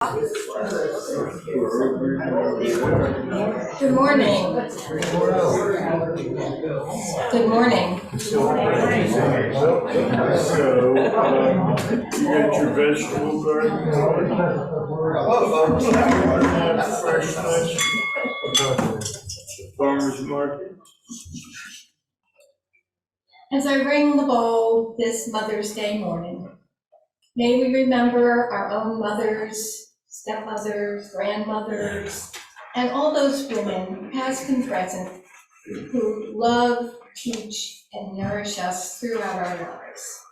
Good morning. Good morning. So, you got your vegetable garden going? Have freshness. Farmer's market. As I ring the bowl this Mother's Day morning, may we remember our own mothers, stepmothers, grandmothers, and all those women, past and present, who love, teach, and nourish us throughout our lives.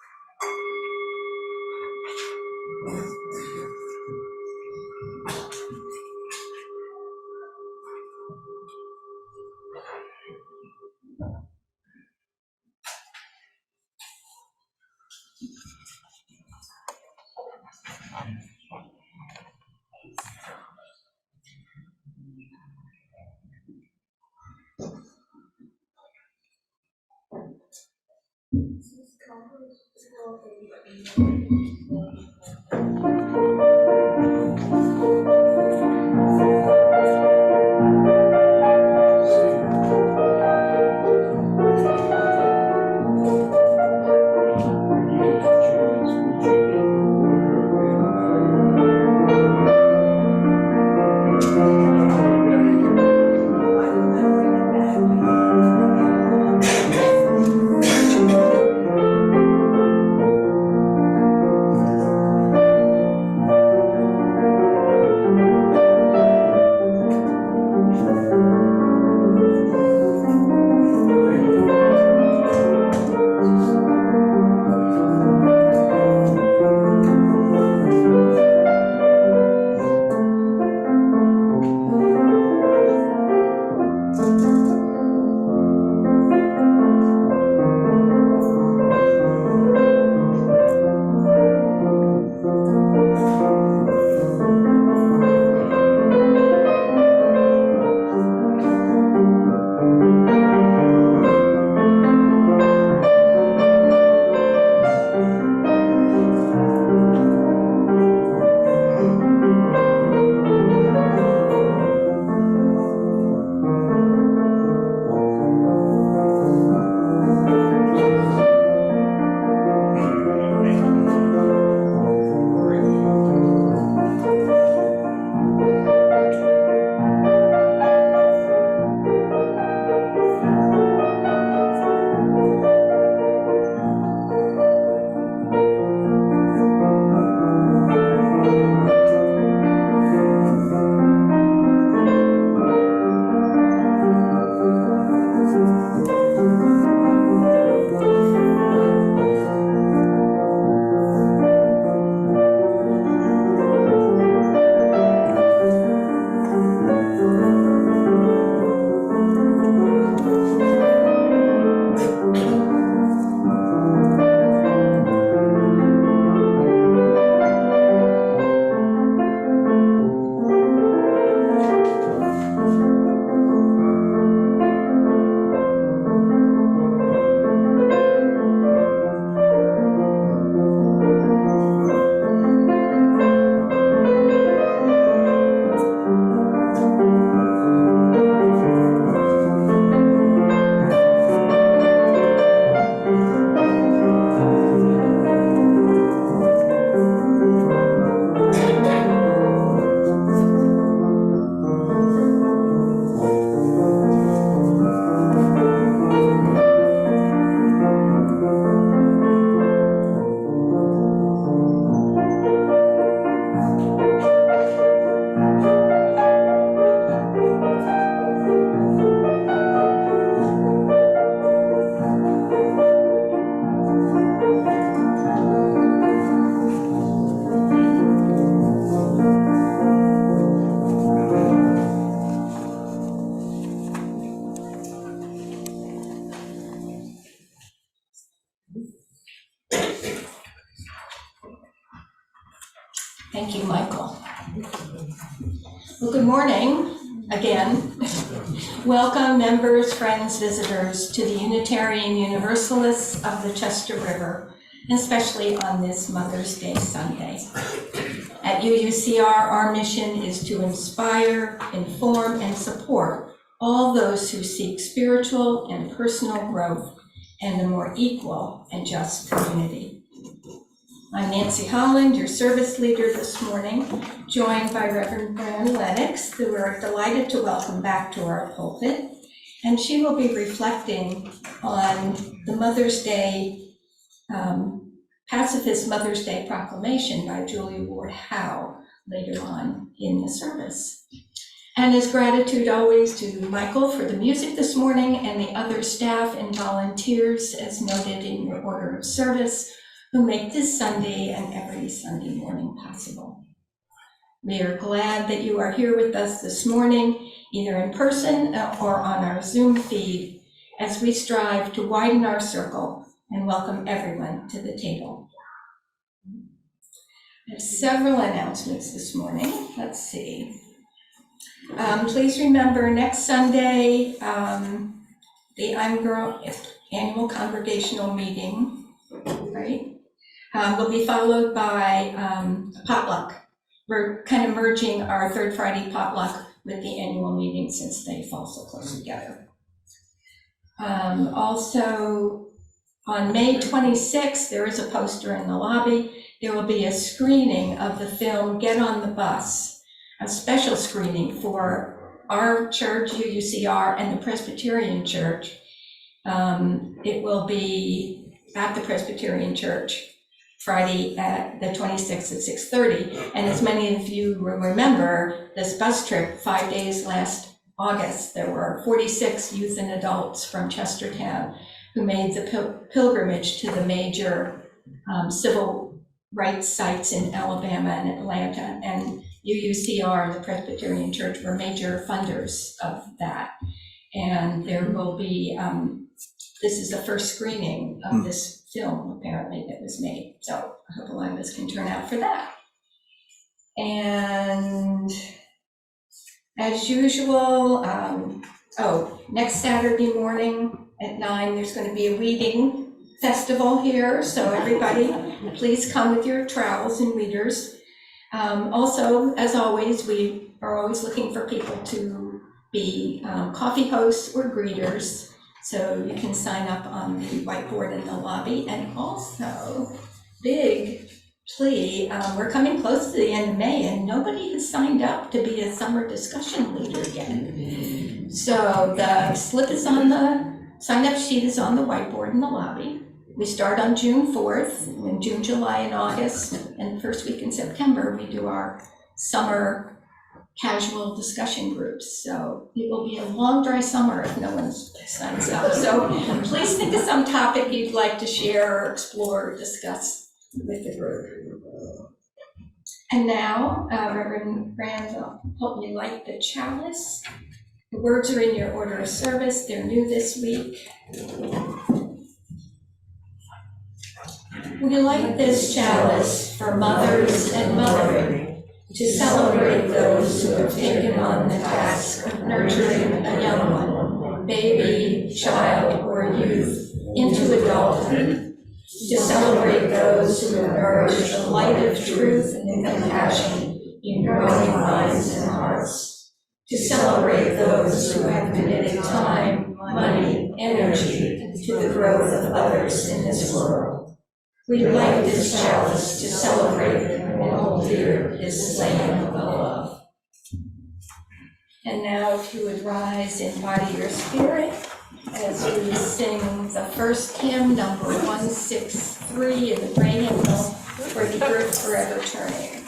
Thank you, Michael. Well, good morning again. Welcome, members, friends, visitors, to the Unitarian Universalists of the Chester River especially on this Mother's Day Sunday. At UUCR, our mission is to inspire, inform, and support all those who seek spiritual and personal growth and a more equal and just community. I'm Nancy Holland, your service leader this morning, joined by Reverend Fran Lennox, who we're delighted to welcome back to our pulpit. And she will be reflecting on the Mother's Day, Pacifist Mother's Day Proclamation by Julia Ward Howe later on in the service. And his gratitude always to Michael for the music this morning and the other staff and volunteers, as noted in your order of service, who make this Sunday and every Sunday morning possible. We are glad that you are here with us this morning, either in person or on our Zoom feed, as we strive to widen our circle and welcome everyone to the table. I have several announcements this morning. Let's see. Please remember next Sunday, the I'm Girl annual congregational meeting, right? Will be followed by a potluck. We're kind of merging our third Friday potluck with the annual meeting since they fall so close together. Also, on May 26th, there is a poster in the lobby. There will be a screening of the film Get on the Bus, a special screening for our church, UUCR, and the Presbyterian Church. It will be at the Presbyterian Church Friday at the 26th at 6:30. And as many of you will remember, this bus trip, 5 days last August, there were 46 youth and adults from Chestertown who made the pilgrimage to the major civil rights sites in Alabama and Atlanta. And UUCR and the Presbyterian Church were major funders of that. And there will be, this is the first screening of this film, apparently, that was made. So I hope a lot of us can turn out for that. And as usual, next Saturday morning at 9, there's going to be a weeding festival here. So everybody, please come with your trowels and weeders. Also, as always, we are always looking for people to be coffee hosts or greeters. So you can sign up on the whiteboard in the lobby. And also, big plea, we're coming close to the end of May and nobody has signed up to be a summer discussion leader yet. So the slip is on the sign-up sheet is on the whiteboard in the lobby. We start on June 4th, in June, July, and August, and the first week in September, we do our summer casual discussion groups. So it will be a long, dry summer if no one signs up. So please think of some topic you'd like to share or explore or discuss with the group. And now, Reverend Brand will help me light the chalice. The words are in your order of service. They're new this week. We light this chalice for mothers and mothering, to celebrate those who have taken on the task of nurturing a young one, baby, child, or youth, into adulthood, to celebrate those who have nourished the light of truth and compassion in growing minds and hearts, to celebrate those who have committed time, money, energy to the growth of others in this world. We light this chalice to celebrate and hold dear this flame of love. And now if you would rise in body or spirit as we sing the first hymn, number 163 in the gray hymnal, For the Earth Forever Turning.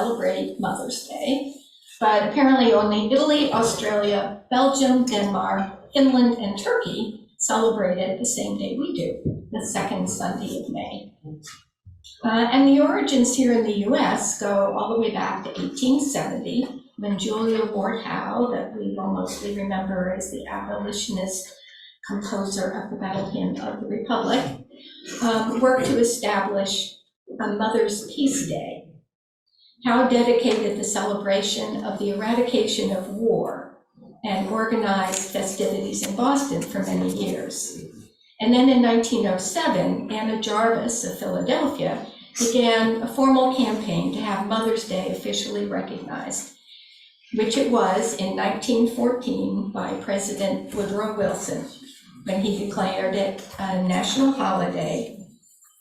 celebrate Mother's Day, but apparently only Italy, Australia, Belgium, Denmark, Finland, and Turkey celebrate it the same day we do, the second Sunday of May. And the origins here in the US go all the way back to 1870, when Julia Ward Howe, that we will mostly remember as the abolitionist composer of the Battle Hymn of the Republic, worked to establish a Mother's Peace Day. Howe dedicated the celebration of the eradication of war and organized festivities in Boston for many years. And then in 1907, Anna Jarvis of Philadelphia began a formal campaign to have Mother's Day officially recognized, which it was in 1914 by President Woodrow Wilson, when he declared it a national holiday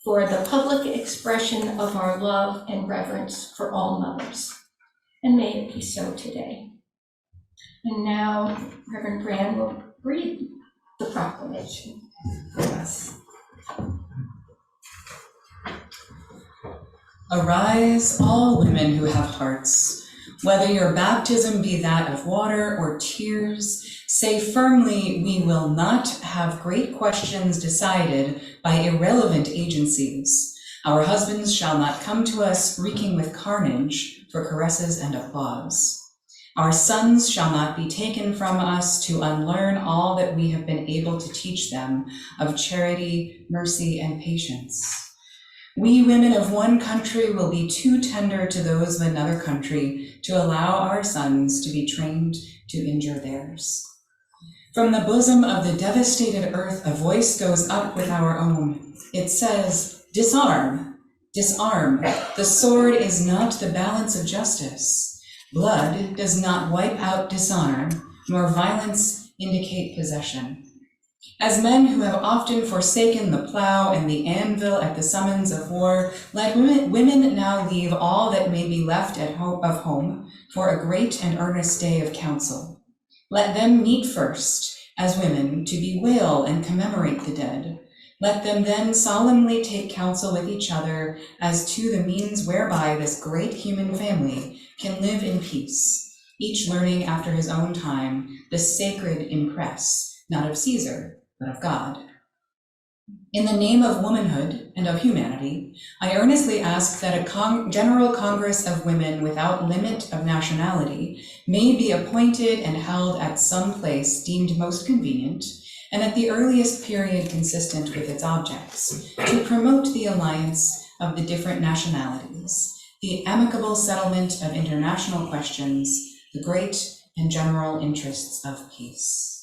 for the public expression of our love and reverence for all mothers. And may it be so today. And now Reverend Brand will read the proclamation for us. Arise, all women who have hearts. Whether your baptism be that of water or tears, say firmly, we will not have great questions decided by irrelevant agencies. Our husbands shall not come to us reeking with carnage for caresses and applause. Our sons shall not be taken from us to unlearn all that we have been able to teach them of charity, mercy, and patience. We women of one country will be too tender to those of another country to allow our sons to be trained to injure theirs. From the bosom of the devastated earth, a voice goes up with our own. It says, disarm, disarm. The sword is not the balance of justice. Blood does not wipe out dishonor, nor violence indicate possession. As men who have often forsaken the plow and the anvil at the summons of war, let women now leave all that may be left of home for a great and earnest day of council. Let them meet first, as women, to bewail and commemorate the dead. Let them then solemnly take counsel with each other as to the means whereby this great human family can live in peace, each learning after his own time the sacred impress, not of Caesar, but of God. In the name of womanhood and of humanity, I earnestly ask that a General Congress of Women without limit of nationality may be appointed and held at some place deemed most convenient, and at the earliest period consistent with its objects, to promote the alliance of the different nationalities, the amicable settlement of international questions, the great and general interests of peace.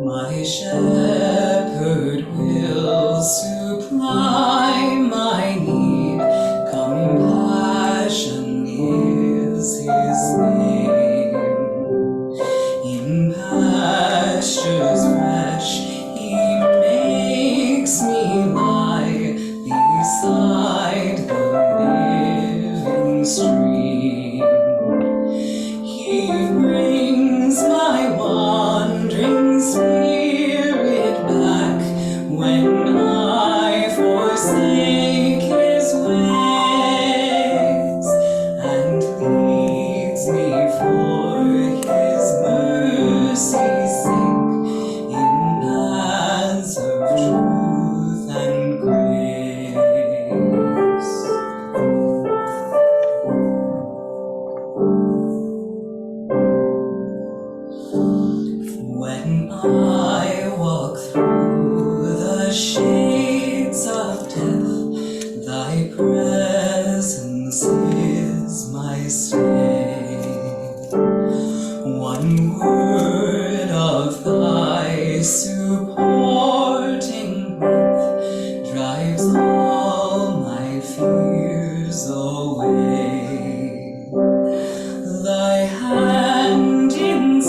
My shepherd will supply my need, compassion is his name. In pastures fresh he makes me lie beside the living stream. He brings my wandering spirit back when I forsake his ways, and leads me for his mercy's sake in paths of truth and grace. When I walk through the shades of death, thy presence is my stay. One word of thy supporting breath drives all my fears away. Thy hand in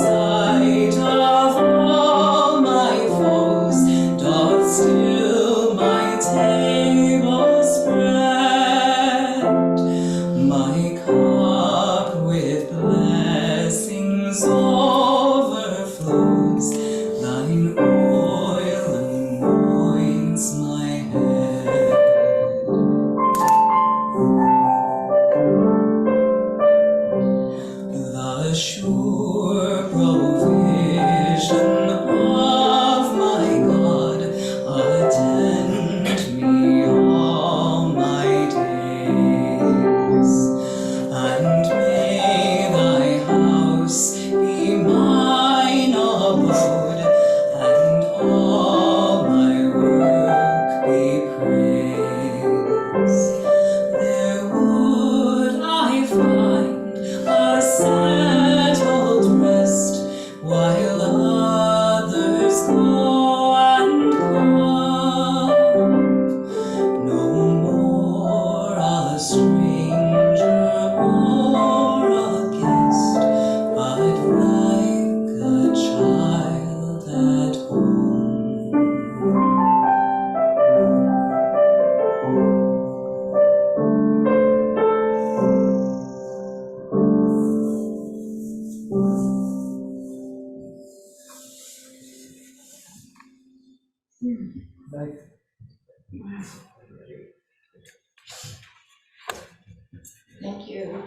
Thank you,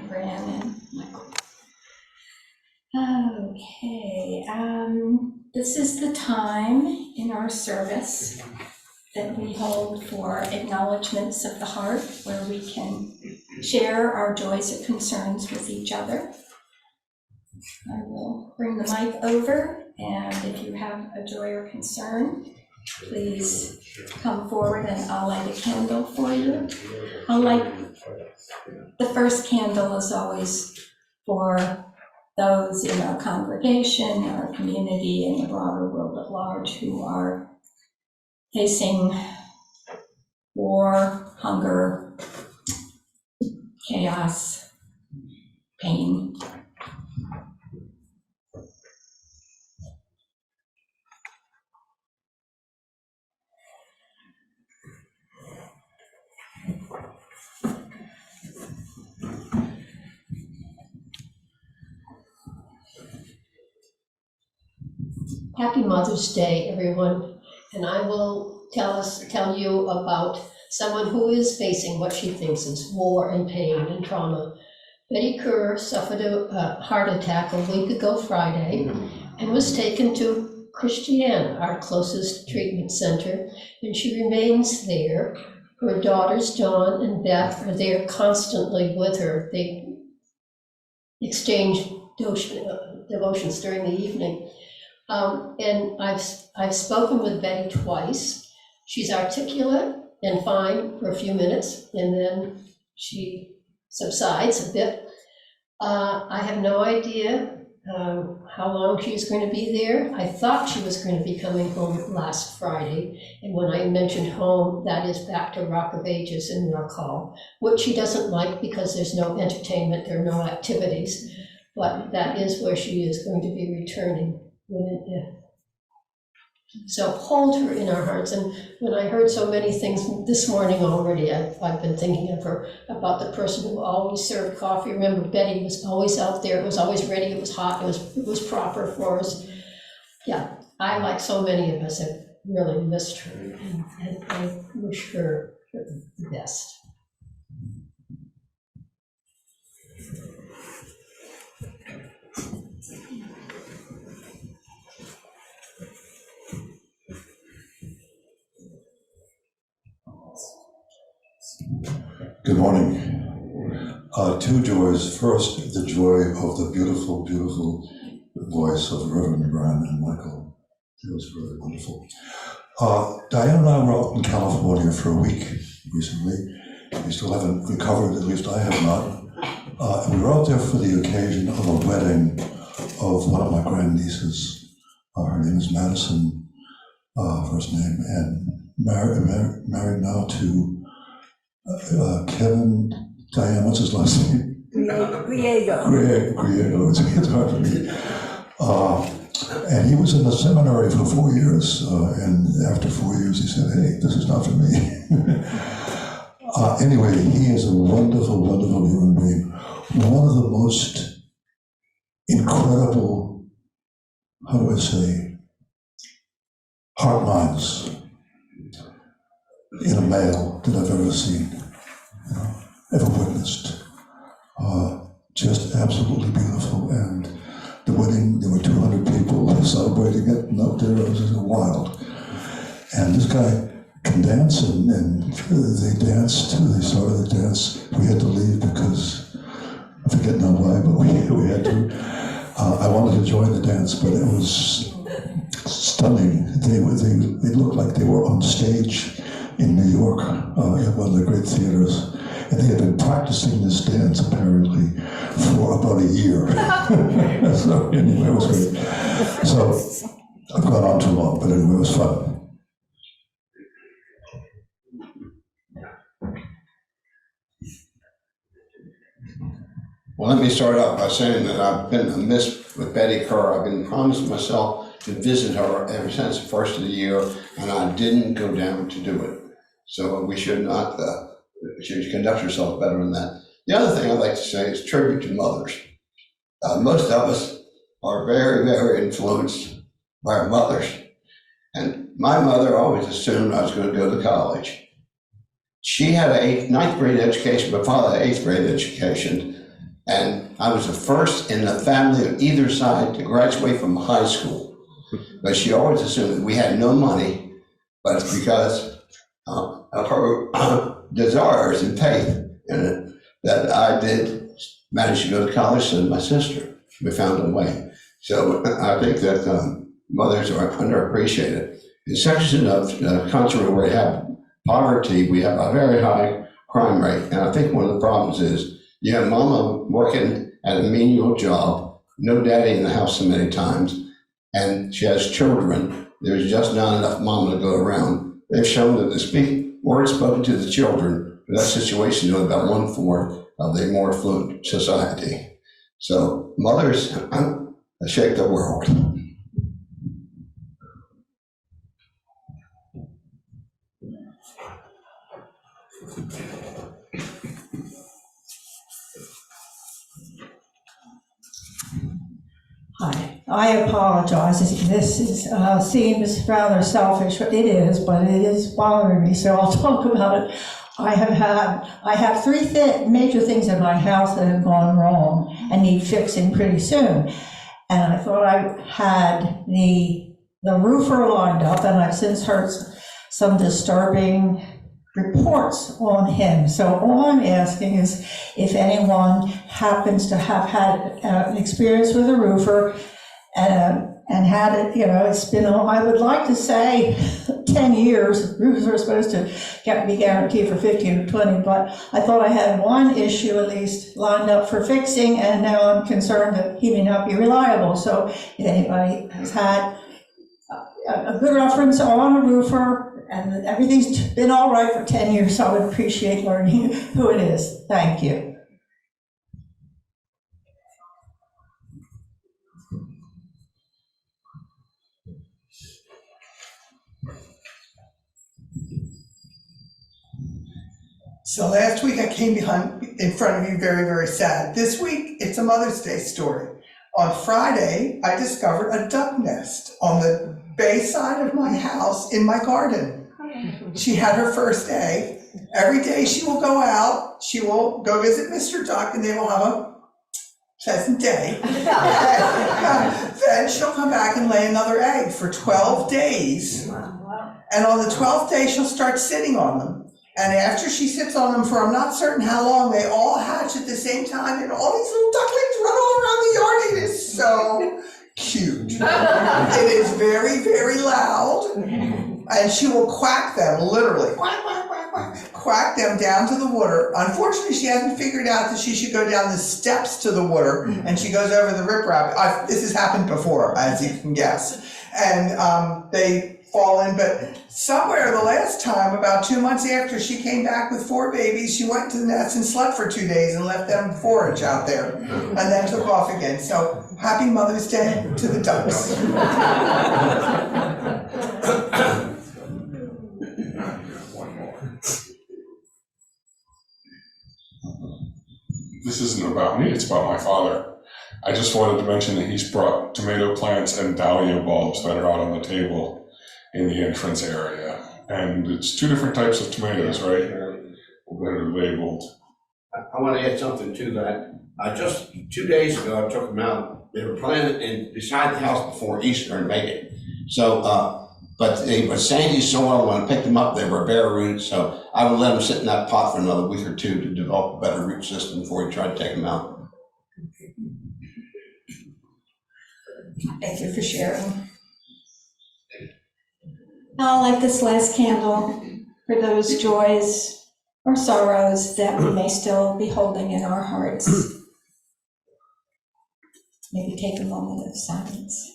Fran and Michael. Okay, this is the time in our service that we hold for acknowledgements of the heart, where we can share our joys or concerns with each other. I will bring the mic over, and if you have a joy or concern, please come forward and I'll light a candle for you. I'll light, the first candle is always for those in our congregation, our community, and the broader world at large who are facing war, hunger, chaos, pain. Happy Mother's Day, everyone. And I will tell you about someone who is facing what she thinks is war and pain and trauma. Betty Kerr suffered a heart attack a week ago Friday and was taken to Christiana, our closest treatment center, and she remains there. Her daughters, Dawn and Beth, are there constantly with her. They exchange devotions during the evening. And I've spoken with Betty twice. She's articulate and fine for a few minutes, and then she subsides a bit. I have no idea how long she's going to be there. I thought she was going to be coming home last Friday, and when I mentioned home, that is back to Rock of Ages in Rock Hall, which she doesn't like because there's no entertainment, there are no activities, but that is where she is going to be returning. So hold her in our hearts. And when I heard so many things this morning already, I've been thinking of her, about the person who always served coffee. Remember, Betty was always out there, it was always ready, it was hot, it was proper for us. Yeah, I, like so many of us, have really missed her, and I wish her the best. Good morning. Two joys. First, the joy of the beautiful, beautiful voice of Reverend Brian and Michael. It was really wonderful. Diane and I were out in California for a week recently. We still haven't recovered, at least I have not. We were out there for the occasion of a wedding of one of my grandnieces. Her name is Madison, first name, and married now to Kevin, Diane, what's his last name? Griego, it's hard for me. And he was in the seminary for 4 years, and after 4 years he said, hey, this is not for me. Anyway, he is a wonderful, wonderful human being. One of the most incredible, how do I say, heart minds in a male that I've ever seen, ever witnessed. Just absolutely beautiful. And the wedding, there were 200 people celebrating it, and out there it was just wild. And this guy can dance, and they danced, they started the dance. We had to leave because, I forget now why, but we had to. I wanted to join the dance, but it was stunning. They looked like they were on stage in New York, at one of the great theaters. And they had been practicing this dance, apparently, for about a year. So anyway, it was great. So I've gone on too long, but anyway, it was fun. Well, let me start out by saying that I've been amiss with Betty Kerr. I've been promised myself to visit her ever since the first of the year, and I didn't go down to do it. So we should not, should conduct ourselves better than that. The other thing I'd like to say is tribute to mothers. Most of us are very, very influenced by our mothers. And my mother always assumed I was going to go to college. She had a ninth grade education, my father had 8th grade education, and I was the first in the family of either side to graduate from high school. But she always assumed that we had no money, but it's because of her desires and faith in it that I did manage to go to college, and my sister. We found a way. So I think that mothers are underappreciated. In sections of the country where we have poverty, we have a very high crime rate. And I think one of the problems is you have mama working at a menial job, no daddy in the house so many times, and she has children. There's just not enough mama to go around. They've shown that the words spoken to the children for that situation do about 1/4 of the more affluent society. So mothers shake the world. Hi, I apologize. This seems rather selfish. It is, but it is bothering me, so I'll talk about it. I have 3 major things in my house that have gone wrong and need fixing pretty soon. And I thought I had the roofer lined up, and I've since heard some disturbing reports on him. So all I'm asking is if anyone happens to have had an experience with a roofer and had it, it's been, I would like to say 10 years. Roofers are supposed to be guaranteed for 15 or 20, but I thought I had one issue at least lined up for fixing, and now I'm concerned that he may not be reliable. So if anybody has had a good reference on a roofer, and everything's been all right for 10 years, so I would appreciate learning who it is. Thank you. So last week I came in front of you very, very sad. This week, it's a Mother's Day story. On Friday, I discovered a duck nest on the bay side of my house in my garden. She had her first egg. Every day she will go out, she will go visit Mr. Duck, and they will have a pleasant day. Then she'll come back and lay another egg for 12 days. And on the 12th day, she'll start sitting on them. And after she sits on them for I'm not certain how long, they all hatch at the same time, and all these little ducklings run all around the yard. It is so cute. It is very, very loud. And she will quack them, literally, quack, quack, quack, quack, quack them down to the water. Unfortunately, she hasn't figured out that she should go down the steps to the water, and she goes over the riprap. This has happened before, as you can guess. And they fall in, but somewhere the last time, about 2 months after she came back with 4 babies, she went to the nest and slept for 2 days and left them forage out there, and then took off again. So happy Mother's Day to the ducks. This isn't about me, it's about my father. I just wanted to mention that he's brought tomato plants and dahlia bulbs that are out on the table in the entrance area. And it's 2 different types of tomatoes, right? That are labeled. I want to add something to that. Just 2 days ago, I took them out. They were planted beside the house before Easter and made it. So, but they were sandy soil. When I picked them up, they were bare roots. So I would let them sit in that pot for another week or 2 to develop a better root system before we try to take them out. Thank you for sharing. I'll light this last candle for those joys or sorrows that we may still be holding in our hearts. Maybe take a moment of silence.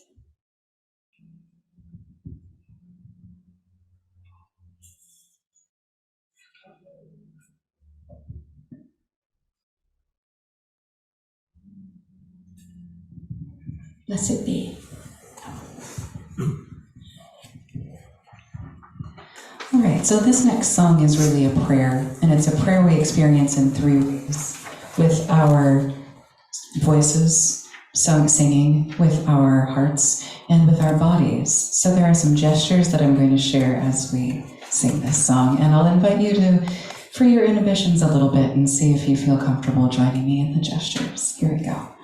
Blessed be. All right, so this next song is really a prayer, and it's a prayer we experience in 3 ways: with our voices, singing, with our hearts, and with our bodies. So there are some gestures that I'm going to share as we sing this song, and I'll invite you to free your inhibitions a little bit and see if you feel comfortable joining me in the gestures. Here we go.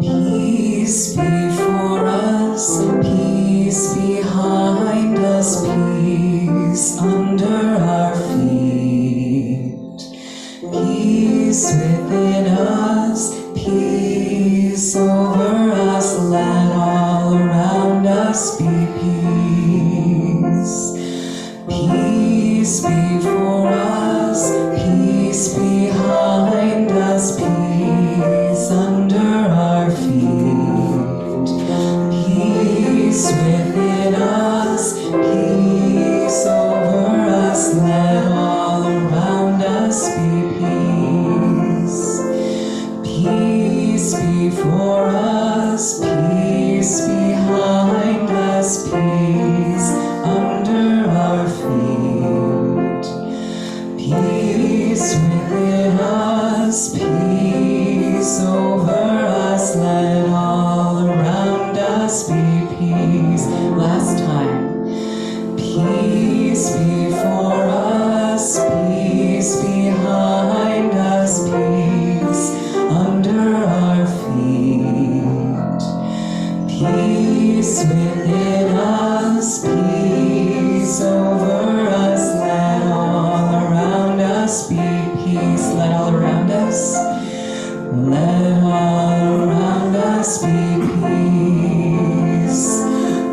Peace before us, peace behind us, peace under our feet. Peace within us, peace over us, let all around us be peace. Peace before us, peace behind us, peace under our feet. Peace within us, peace over us, let all around us be peace. Peace before us, peace behind us, peace under our feet. Peace within us, peace over us, let all around us be peace. Last time. Peace before us, peace behind us, peace under our feet. Peace within us, peace over us, let all around us be peace. Let all around us, let all around us be peace.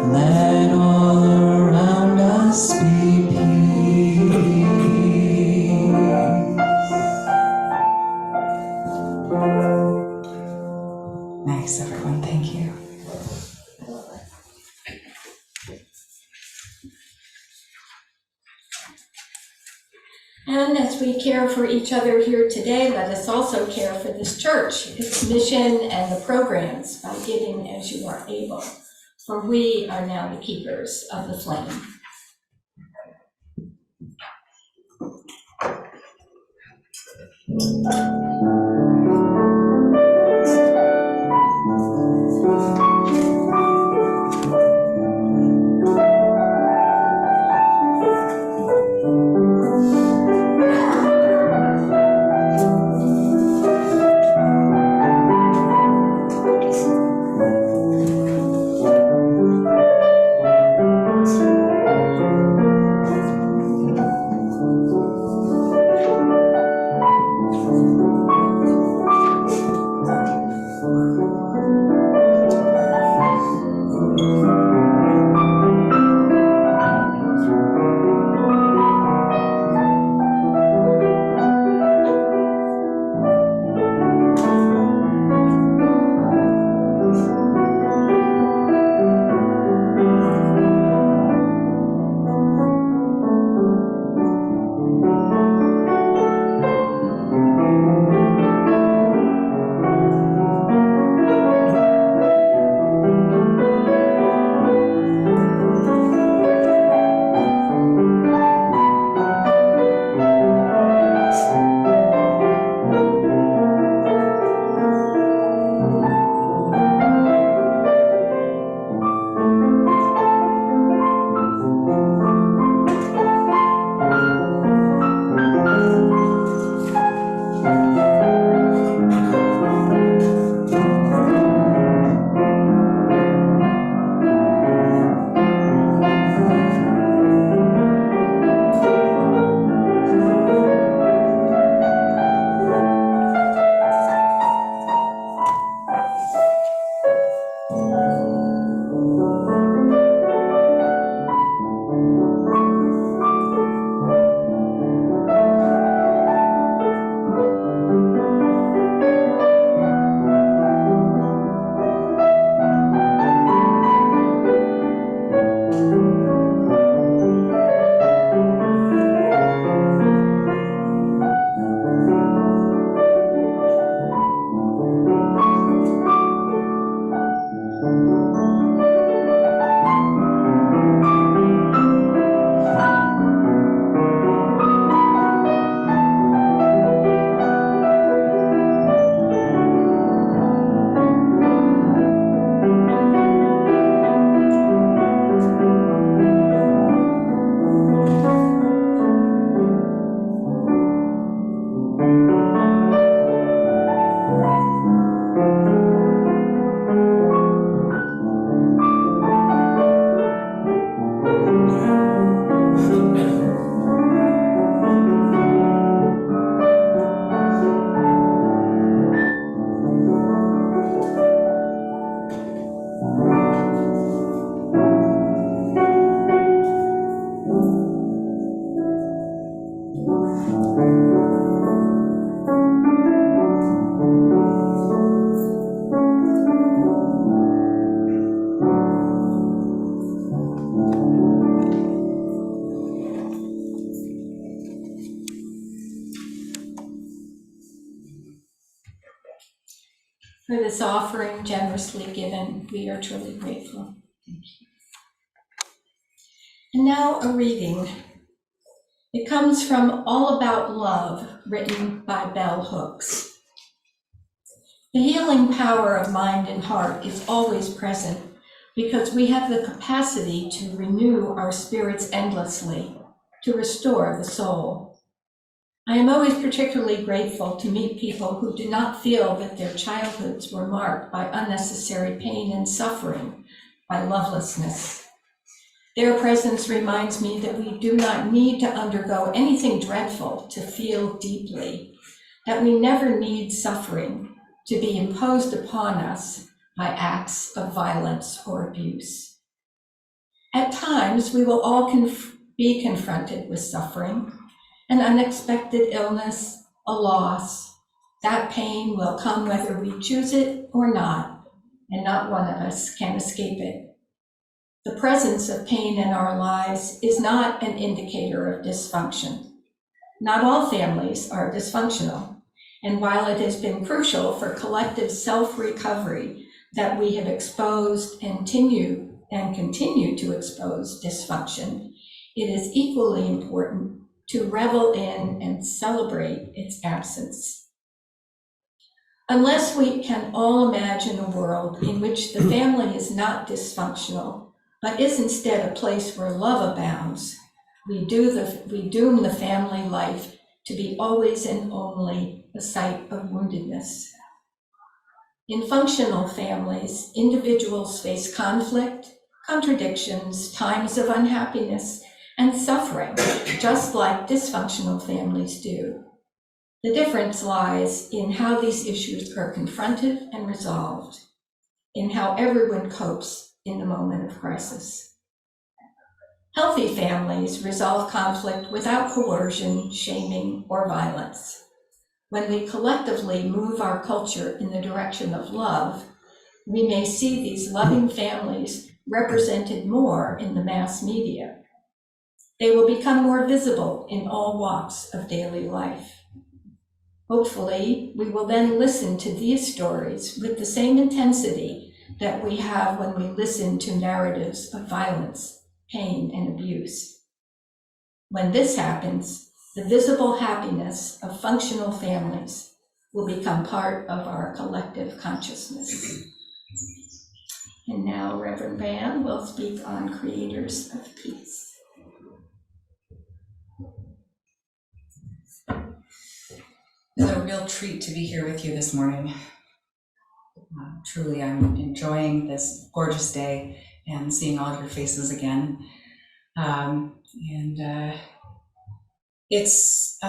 Let all around us be peace. Thanks, everyone. Thank you. And as we care for each other here today, let us also care for this church, its mission, and the programs by giving as you are able. For we are now the keepers of the flame. For this offering generously given, we are truly grateful. And now a reading. It comes from All About Love, written by Bell Hooks. The healing power of mind and heart is always present because we have the capacity to renew our spirits endlessly, to restore the soul. I am always particularly grateful to meet people who do not feel that their childhoods were marked by unnecessary pain and suffering, by lovelessness. Their presence reminds me that we do not need to undergo anything dreadful to feel deeply, that we never need suffering to be imposed upon us by acts of violence or abuse. At times, we will all be confronted with suffering, an unexpected illness, a loss. That pain will come whether we choose it or not, and not one of us can escape it. The presence of pain in our lives is not an indicator of dysfunction. Not all families are dysfunctional, and while it has been crucial for collective self-recovery that we have exposed and continue to expose dysfunction, it is equally important to revel in and celebrate its absence. Unless we can all imagine a world in which the family is not dysfunctional, but is instead a place where love abounds, we doom the family life to be always and only a site of woundedness. In functional families, individuals face conflict, contradictions, times of unhappiness, and suffering, just like dysfunctional families do. The difference lies in how these issues are confronted and resolved, in how everyone copes in the moment of crisis. Healthy families resolve conflict without coercion, shaming, or violence. When we collectively move our culture in the direction of love, we may see these loving families represented more in the mass media. They will become more visible in all walks of daily life. Hopefully, we will then listen to these stories with the same intensity that we have when we listen to narratives of violence, pain, and abuse. When this happens, the visible happiness of functional families will become part of our collective consciousness. And now Reverend Van will speak on Creators of Peace. It's a real treat to be here with you this morning. Truly, I'm enjoying this gorgeous day and seeing all of your faces again. It's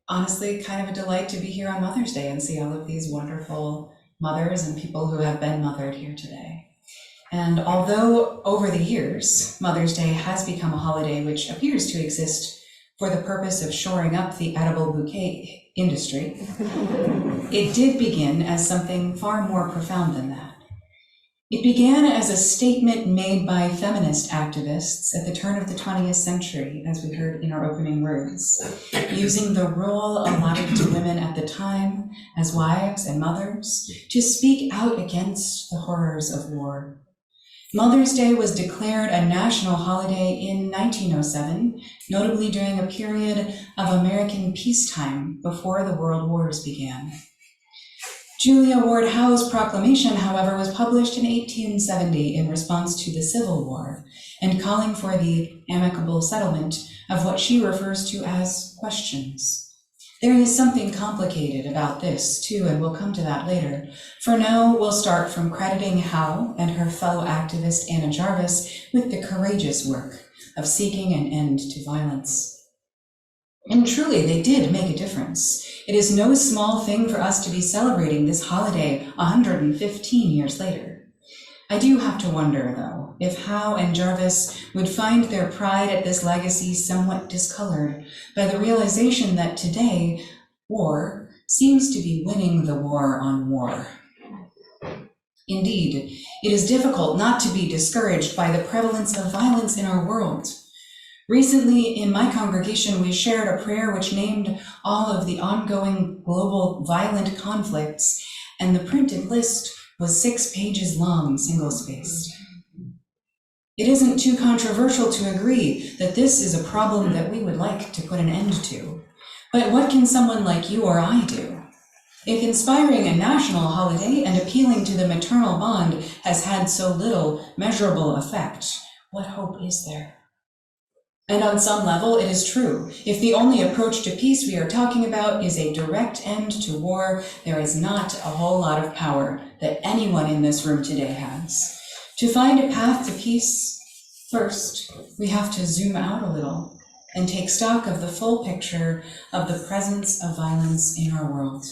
honestly kind of a delight to be here on Mother's Day and see all of these wonderful mothers and people who have been mothered here today. And although over the years, Mother's Day has become a holiday which appears to exist for the purpose of shoring up the edible bouquet industry, it did begin as something far more profound than that. It began as a statement made by feminist activists at the turn of the 20th century, as we heard in our opening words, using the role allotted to women at the time as wives and mothers to speak out against the horrors of war. Mother's Day was declared a national holiday in 1907, notably during a period of American peacetime before the world wars began. Julia Ward Howe's proclamation, however, was published in 1870 in response to the Civil War and calling for the amicable settlement of what she refers to as questions. There is something complicated about this, too, and we'll come to that later. For now, we'll start from crediting Howe and her fellow activist Anna Jarvis with the courageous work of seeking an end to violence. And truly, they did make a difference. It is no small thing for us to be celebrating this holiday 115 years later. I do have to wonder, though, if Howe and Jarvis would find their pride at this legacy somewhat discolored by the realization that today, war seems to be winning the war on war. Indeed, it is difficult not to be discouraged by the prevalence of violence in our world. Recently, in my congregation, we shared a prayer which named all of the ongoing global violent conflicts and the printed list was 6 pages long, single-spaced. It isn't too controversial to agree that this is a problem that we would like to put an end to. But what can someone like you or I do? If inspiring a national holiday and appealing to the maternal bond has had so little measurable effect, what hope is there? And on some level, it is true. If the only approach to peace we are talking about is a direct end to war, there is not a whole lot of power that anyone in this room today has. To find a path to peace, first, we have to zoom out a little and take stock of the full picture of the presence of violence in our world.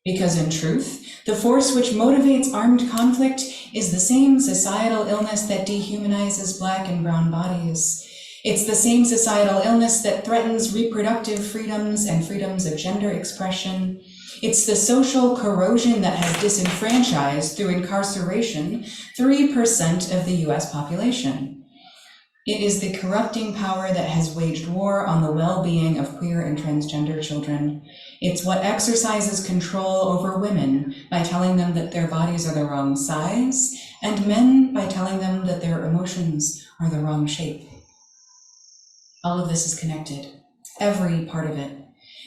Because in truth, the force which motivates armed conflict is the same societal illness that dehumanizes Black and brown bodies. It's the same societal illness that threatens reproductive freedoms and freedoms of gender expression. It's the social corrosion that has disenfranchised through incarceration 3% of the US population. It is the corrupting power that has waged war on the well-being of queer and transgender children. It's what exercises control over women by telling them that their bodies are the wrong size, and men by telling them that their emotions are the wrong shape. All of this is connected, every part of it.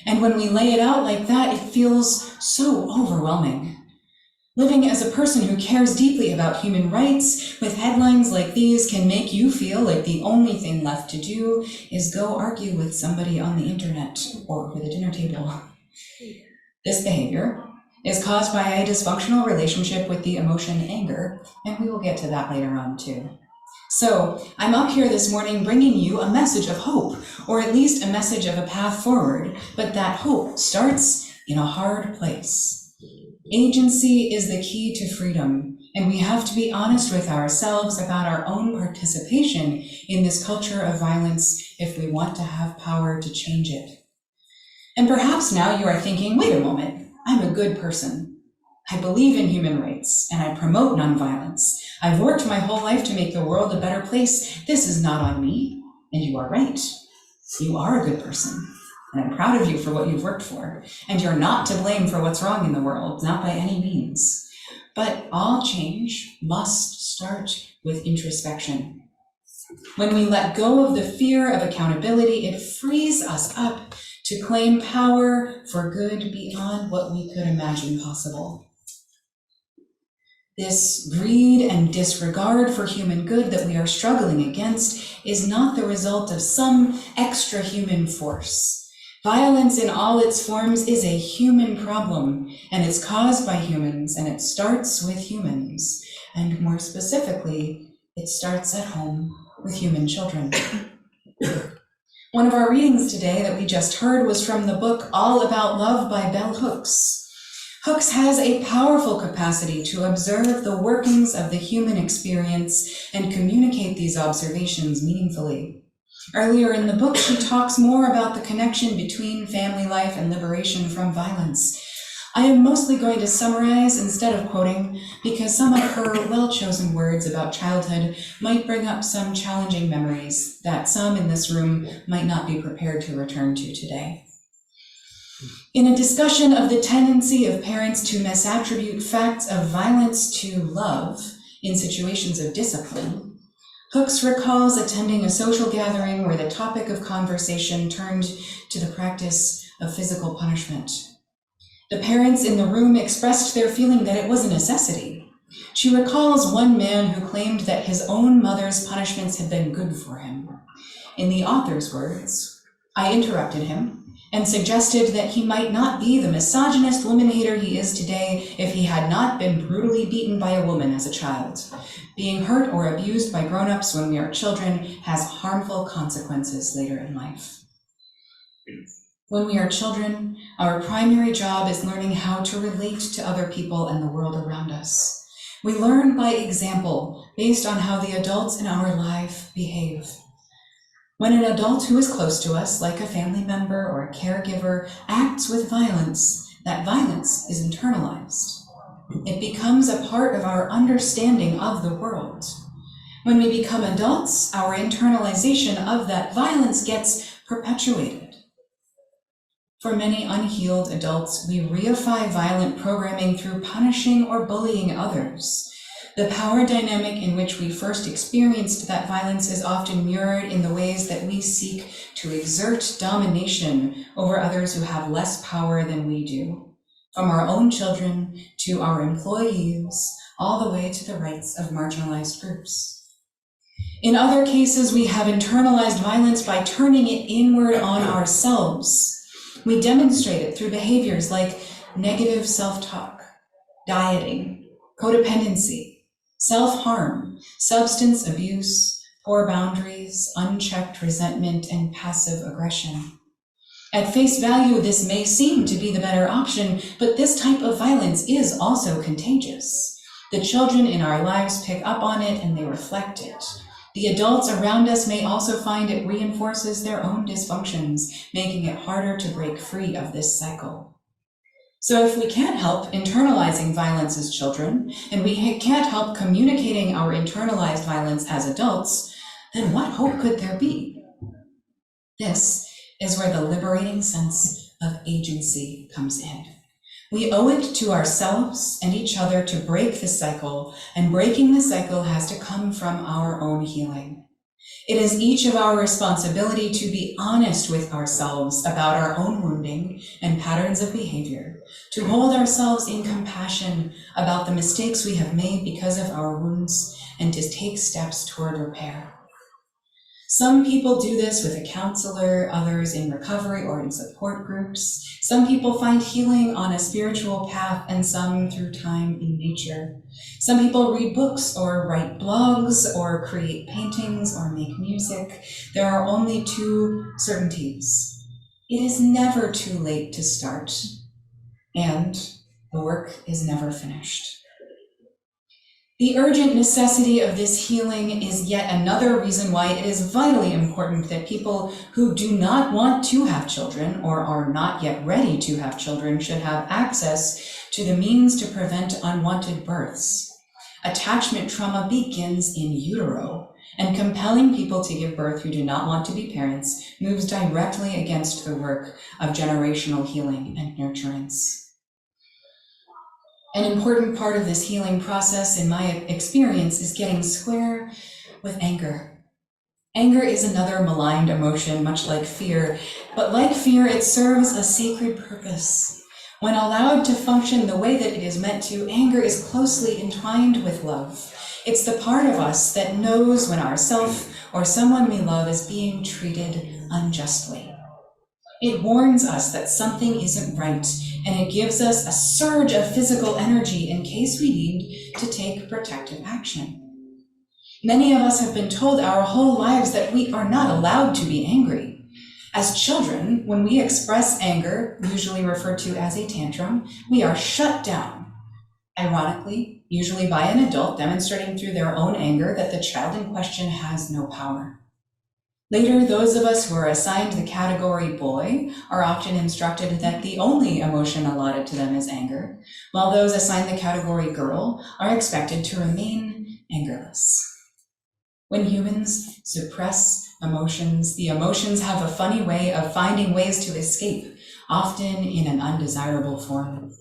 And when we lay it out like that, it feels so overwhelming. Living as a person who cares deeply about human rights with headlines like these can make you feel like the only thing left to do is go argue with somebody on the internet or over the dinner table. This behavior is caused by a dysfunctional relationship with the emotion anger, and we will get to that later on too. So I'm up here this morning bringing you a message of hope, or at least a message of a path forward, but that hope starts in a hard place. Agency is the key to freedom, and we have to be honest with ourselves about our own participation in this culture of violence if we want to have power to change it. And perhaps now you are thinking, wait a moment, I'm a good person. I believe in human rights, and I promote nonviolence. I've worked my whole life to make the world a better place. This is not on me. And you are right. You are a good person. And I'm proud of you for what you've worked for. And you're not to blame for what's wrong in the world, not by any means. But all change must start with introspection. When we let go of the fear of accountability, it frees us up to claim power for good beyond what we could imagine possible. This greed and disregard for human good that we are struggling against is not the result of some extra human force. Violence in all its forms is a human problem, and it's caused by humans, and it starts with humans. And more specifically, it starts at home with human children. One of our readings today that we just heard was from the book All About Love by Bell Hooks. Hooks has a powerful capacity to observe the workings of the human experience and communicate these observations meaningfully. Earlier in the book, she talks more about the connection between family life and liberation from violence. I am mostly going to summarize instead of quoting, because some of her well-chosen words about childhood might bring up some challenging memories that some in this room might not be prepared to return to today. In a discussion of the tendency of parents to misattribute facts of violence to love in situations of discipline, Hooks recalls attending a social gathering where the topic of conversation turned to the practice of physical punishment. The parents in the room expressed their feeling that it was a necessity. She recalls one man who claimed that his own mother's punishments had been good for him. In the author's words, I interrupted him and suggested that he might not be the misogynist woman-hater he is today if he had not been brutally beaten by a woman as a child. Being hurt or abused by grown-ups when we are children has harmful consequences later in life. When we are children, our primary job is learning how to relate to other people and the world around us. We learn by example based on how the adults in our life behave. When an adult who is close to us, like a family member or a caregiver, acts with violence, that violence is internalized. It becomes a part of our understanding of the world. When we become adults, our internalization of that violence gets perpetuated. For many unhealed adults, we reify violent programming through punishing or bullying others. The power dynamic in which we first experienced that violence is often mirrored in the ways that we seek to exert domination over others who have less power than we do, from our own children to our employees, all the way to the rights of marginalized groups. In other cases, we have internalized violence by turning it inward on ourselves. We demonstrate it through behaviors like negative self-talk, dieting, codependency, self-harm, substance abuse, poor boundaries, unchecked resentment, and passive aggression. At face value, this may seem to be the better option, but this type of violence is also contagious. The children in our lives pick up on it and they reflect it. The adults around us may also find it reinforces their own dysfunctions, making it harder to break free of this cycle. So if we can't help internalizing violence as children, and we can't help communicating our internalized violence as adults, then what hope could there be? This is where the liberating sense of agency comes in. We owe it to ourselves and each other to break the cycle, and breaking the cycle has to come from our own healing. It is each of our responsibility to be honest with ourselves about our own wounding and patterns of behavior, to hold ourselves in compassion about the mistakes we have made because of our wounds, and to take steps toward repair. Some people do this with a counselor, others in recovery or in support groups. Some people find healing on a spiritual path, and some through time in nature. Some people read books or write blogs or create paintings or make music. There are only two certainties. It is never too late to start, and the work is never finished. The urgent necessity of this healing is yet another reason why it is vitally important that people who do not want to have children or are not yet ready to have children should have access to the means to prevent unwanted births. Attachment trauma begins in utero, and compelling people to give birth who do not want to be parents moves directly against the work of generational healing and nurturance. An important part of this healing process, in my experience, is getting square with anger. Anger is another maligned emotion, much like fear, but like fear, it serves a sacred purpose. When allowed to function the way that it is meant to, anger is closely entwined with love. It's the part of us that knows when ourself or someone we love is being treated unjustly. It warns us that something isn't right, and it gives us a surge of physical energy in case we need to take protective action. Many of us have been told our whole lives that we are not allowed to be angry. As children, when we express anger, usually referred to as a tantrum, we are shut down. Ironically, usually by an adult demonstrating through their own anger that the child in question has no power. Later, those of us who are assigned the category boy are often instructed that the only emotion allotted to them is anger, while those assigned the category girl are expected to remain angerless. When humans suppress emotions, the emotions have a funny way of finding ways to escape, often in an undesirable form.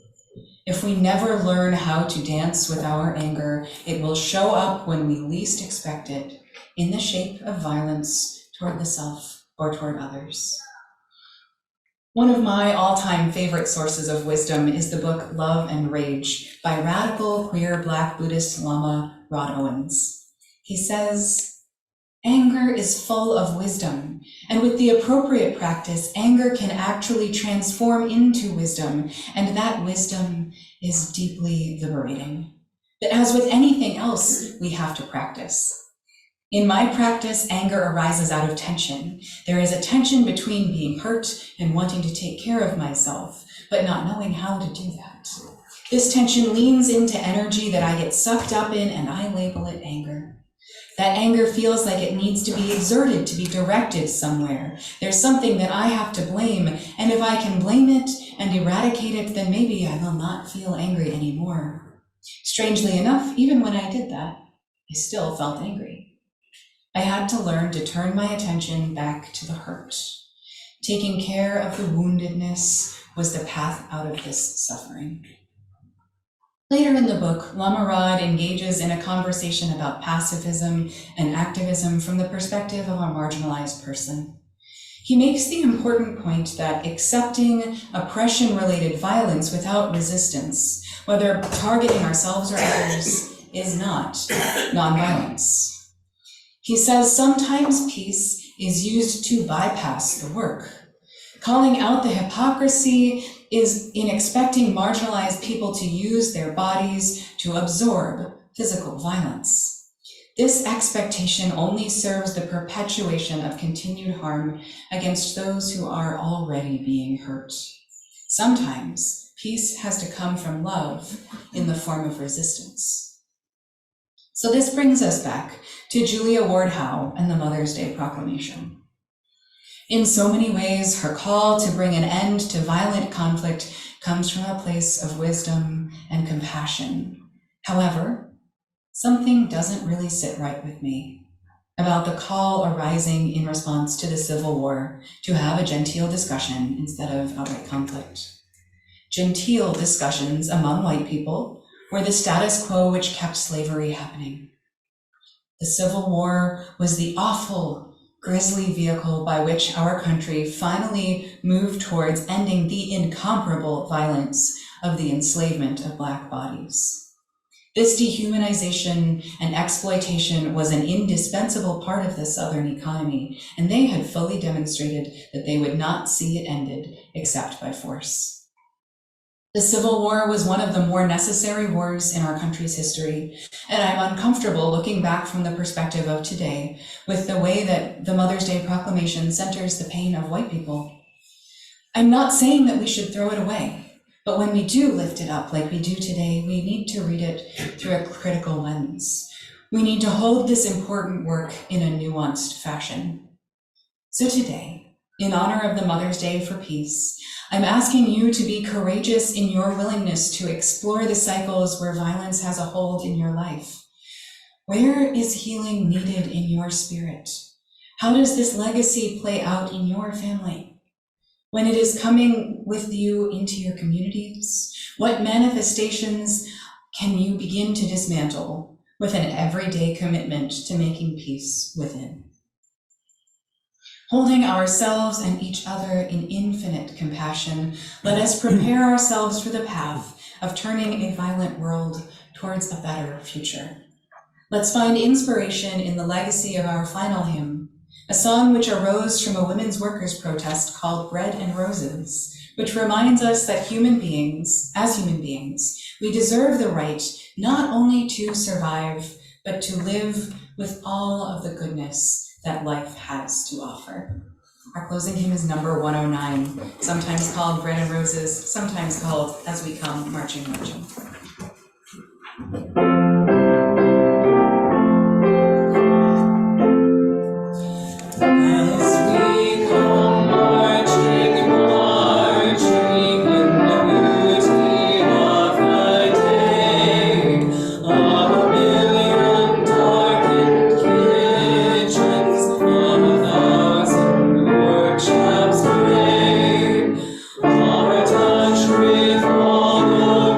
If we never learn how to dance with our anger, it will show up when we least expect it, in the shape of violence toward the self or toward others. One of my all-time favorite sources of wisdom is the book Love and Rage by radical queer Black Buddhist Lama Rod Owens. He says, "Anger is full of wisdom, and with the appropriate practice, anger can actually transform into wisdom, and that wisdom is deeply liberating. But as with anything else, we have to practice. In my practice, anger arises out of tension. There is a tension between being hurt and wanting to take care of myself, but not knowing how to do that. This tension leans into energy that I get sucked up in, and I label it anger. That anger feels like it needs to be exerted, to be directed somewhere. There's something that I have to blame, and if I can blame it and eradicate it, then maybe I will not feel angry anymore." Strangely enough, even when I did that, I still felt angry. I had to learn to turn my attention back to the hurt. Taking care of the woundedness was the path out of this suffering. Later in the book, Lamarade engages in a conversation about pacifism and activism from the perspective of a marginalized person. He makes the important point that accepting oppression-related violence without resistance, whether targeting ourselves or others, is not nonviolence. He says sometimes peace is used to bypass the work. Calling out the hypocrisy is in expecting marginalized people to use their bodies to absorb physical violence. This expectation only serves the perpetuation of continued harm against those who are already being hurt. Sometimes peace has to come from love in the form of resistance. So this brings us back to Julia Ward Howe and the Mother's Day Proclamation. In so many ways, her call to bring an end to violent conflict comes from a place of wisdom and compassion. However, something doesn't really sit right with me about the call arising in response to the Civil War to have a genteel discussion instead of outright conflict. Genteel discussions among white people were the status quo which kept slavery happening. The Civil War was the awful, grisly vehicle by which our country finally moved towards ending the incomparable violence of the enslavement of Black bodies. This dehumanization and exploitation was an indispensable part of the Southern economy, and they had fully demonstrated that they would not see it ended except by force. The Civil War was one of the more necessary wars in our country's history, and I'm uncomfortable looking back from the perspective of today with the way that the Mother's Day Proclamation centers the pain of white people. I'm not saying that we should throw it away, but when we do lift it up like we do today, we need to read it through a critical lens. We need to hold this important work in a nuanced fashion. So today, in honor of the Mother's Day for Peace, I'm asking you to be courageous in your willingness to explore the cycles where violence has a hold in your life. Where is healing needed in your spirit? How does this legacy play out in your family? When it is coming with you into your communities, what manifestations can you begin to dismantle with an everyday commitment to making peace within? Holding ourselves and each other in infinite compassion, let us prepare ourselves for the path of turning a violent world towards a better future. Let's find inspiration in the legacy of our final hymn, a song which arose from a women's workers' protest called Bread and Roses, which reminds us that as human beings, we deserve the right not only to survive, but to live with all of the goodness that life has to offer. Our closing hymn is number 109, sometimes called Bread and Roses, sometimes called As We Come Marching, Marching. Our touch with all the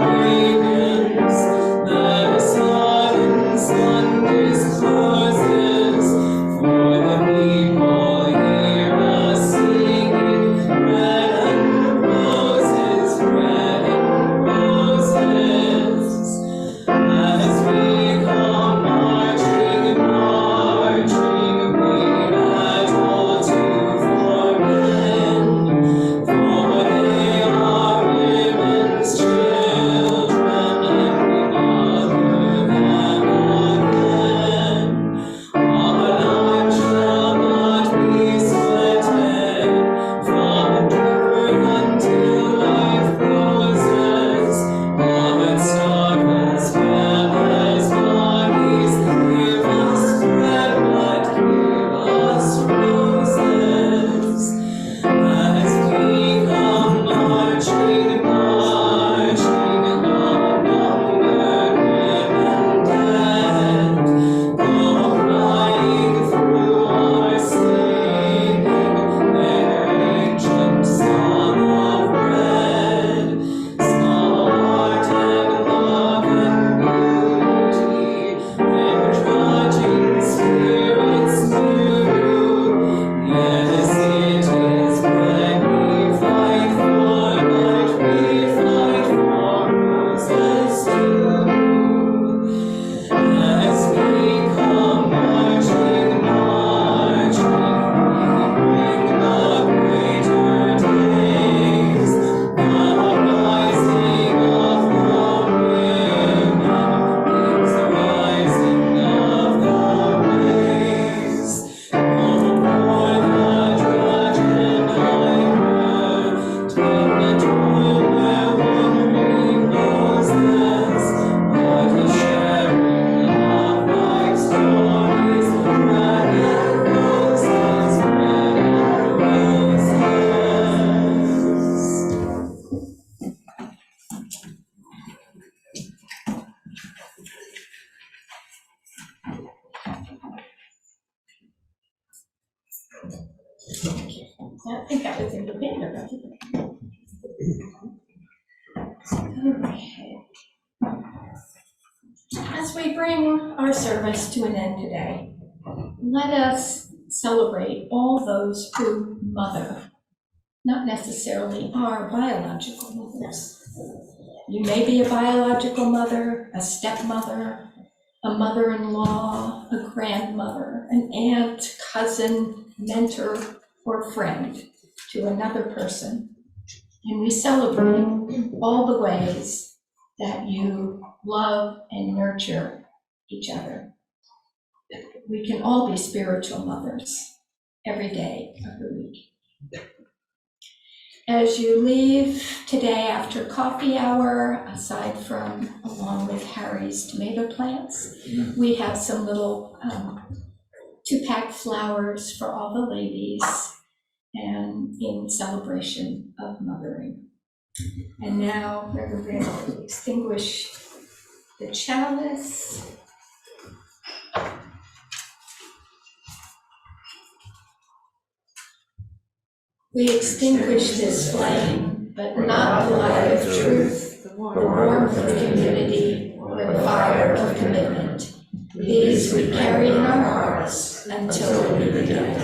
I think that was in the paper. Okay. As we bring our service to an end today, let us celebrate all those who mother, not necessarily our biological mothers. You may be a biological mother, a stepmother, a mother-in-law, a grandmother, an aunt, cousin, mentor, or friend to another person. And we celebrate all the ways that you love and nurture each other. We can all be spiritual mothers every day of the week. As you leave today after coffee hour, aside from along with Harry's tomato plants, we have some little 2-pack flowers for all the ladies and in celebration of mothering. And now we're going to extinguish the chalice. We extinguish this flame, but not the light of truth, the warmth of community, or the fire of commitment. These we carry in our hearts until we begin.